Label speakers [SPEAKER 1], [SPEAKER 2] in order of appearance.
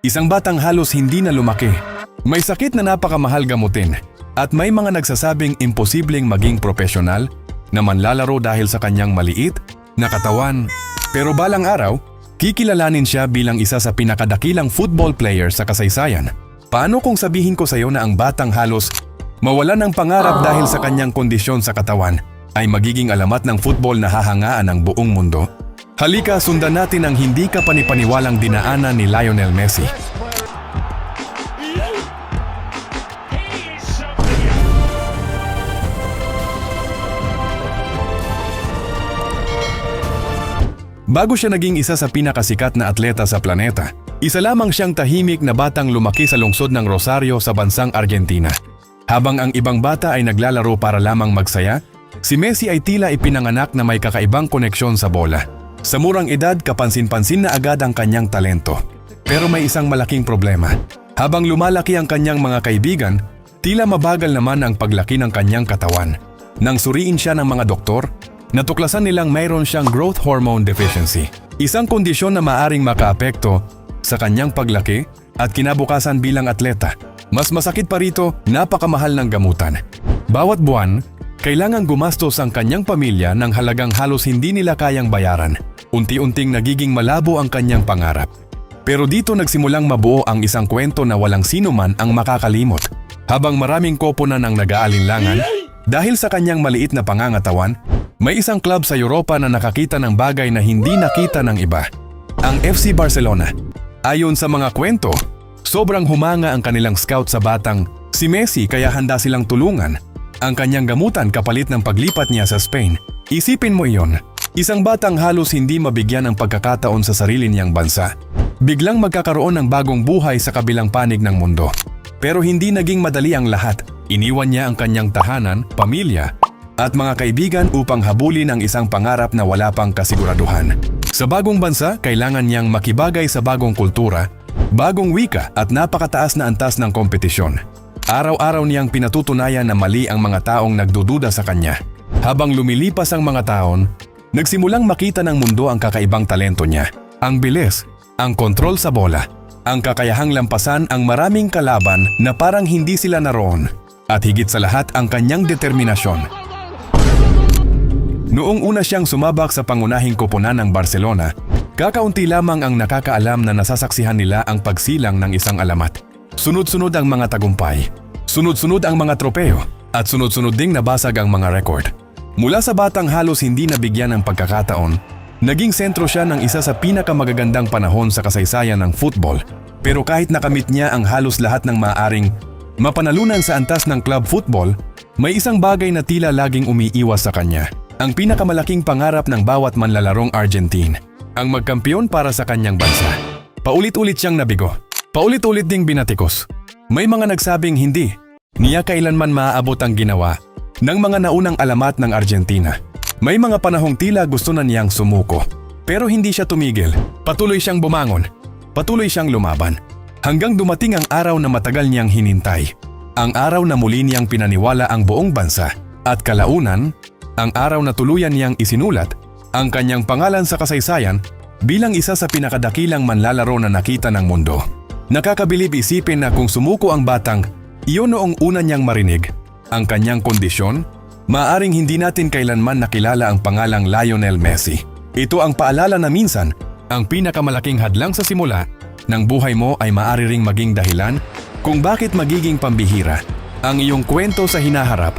[SPEAKER 1] Isang batang halos hindi na lumaki. May sakit na napakamahal gamutin. At may mga nagsasabing imposibleng maging profesional na manlalaro dahil sa kanyang maliit na katawan. Pero balang araw, kikilalanin siya bilang isa sa pinakadakilang football player sa kasaysayan. Paano kung sabihin ko sa iyo na ang batang halos mawalan ng pangarap dahil sa kanyang kondisyon sa katawan ay magiging alamat ng football na hahangaan ng buong mundo? Halika, sundan natin ang hindi kapanipaniwalang dinaanan ni Lionel Messi. Bago siya naging isa sa pinakasikat na atleta sa planeta, isa lamang siyang tahimik na batang lumaki sa lungsod ng Rosario sa bansang Argentina. Habang ang ibang bata ay naglalaro para lamang magsaya, si Messi ay tila ipinanganak na may kakaibang koneksyon sa bola. Sa murang edad, kapansin-pansin na agad ang kanyang talento. Pero may isang malaking problema. Habang lumalaki ang kanyang mga kaibigan, tila mabagal naman ang paglaki ng kanyang katawan. Nang suriin siya ng mga doktor, natuklasan nilang mayroon siyang growth hormone deficiency. Isang kondisyon na maaring makaapekto sa kanyang paglaki at kinabukasan bilang atleta. Mas masakit pa rito, napakamahal ng gamutan. Bawat buwan, kailangang gumastos ang kanyang pamilya ng halagang halos hindi nila kayang bayaran. Unti-unting nagiging malabo ang kanyang pangarap. Pero dito nagsimulang mabuo ang isang kwento na walang sino man ang makakalimot. Habang maraming koponan ang nag-aalinlangan, dahil sa kanyang maliit na pangangatawan, may isang club sa Europa na nakakita ng bagay na hindi nakita ng iba. Ang FC Barcelona. Ayon sa mga kwento, sobrang humanga ang kanilang scout sa batang si Messi kaya handa silang tulungan ang kanyang gamutan kapalit ng paglipat niya sa Spain. Isipin mo iyon, isang batang halos hindi mabigyan ng pagkakataon sa sarili niyang bansa. Biglang magkakaroon ng bagong buhay sa kabilang panig ng mundo. Pero hindi naging madali ang lahat. Iniwan niya ang kanyang tahanan, pamilya, at mga kaibigan upang habulin ang isang pangarap na wala pang kasiguraduhan. Sa bagong bansa, kailangan niyang makibagay sa bagong kultura, bagong wika at napakataas na antas ng kompetisyon. Araw-araw niyang pinatutunayan na mali ang mga taong nagdududa sa kanya. Habang lumilipas ang mga taon, nagsimulang makita ng mundo ang kakaibang talento niya. Ang bilis, ang kontrol sa bola, ang kakayahang lampasan ang maraming kalaban na parang hindi sila naroon, at higit sa lahat ang kanyang determinasyon. Noong una siyang sumabak sa pangunahing koponan ng Barcelona, kakaunti lamang ang nakakaalam na nasasaksihan nila ang pagsilang ng isang alamat. Sunod-sunod ang mga tagumpay, sunod-sunod ang mga tropeo, at sunod-sunod ding nabasag ang mga record. Mula sa batang halos hindi nabigyan ng pagkakataon, naging sentro siya ng isa sa pinakamagagandang panahon sa kasaysayan ng football. Pero kahit nakamit niya ang halos lahat ng maaaring mapanalunan sa antas ng club football, may isang bagay na tila laging umiiwas sa kanya. Ang pinakamalaking pangarap ng bawat manlalarong Argentine, ang magkampiyon para sa kanyang bansa. Paulit-ulit siyang nabigo. Paulit-ulit ding binatikos. May mga nagsabing hindi niya kailanman maaabot ang ginawa ng mga naunang alamat ng Argentina. May mga panahong tila gusto na niyang sumuko. Pero hindi siya tumigil. Patuloy siyang bumangon. Patuloy siyang lumaban. Hanggang dumating ang araw na matagal niyang hinintay. Ang araw na muli niyang pinaniwala ang buong bansa. At kalaunan, ang araw na tuluyan niyang isinulat ang kanyang pangalan sa kasaysayan bilang isa sa pinakadakilang manlalaro na nakita ng mundo. Nakakabilib isipin na kung sumuko ang batang, iyon noong una niyang marinig ang kanyang kondisyon, maaaring hindi natin kailanman nakilala ang pangalang Lionel Messi. Ito ang paalala na minsan, ang pinakamalaking hadlang sa simula ng buhay mo ay maaari ring maging dahilan kung bakit magiging pambihira ang iyong kwento sa hinaharap.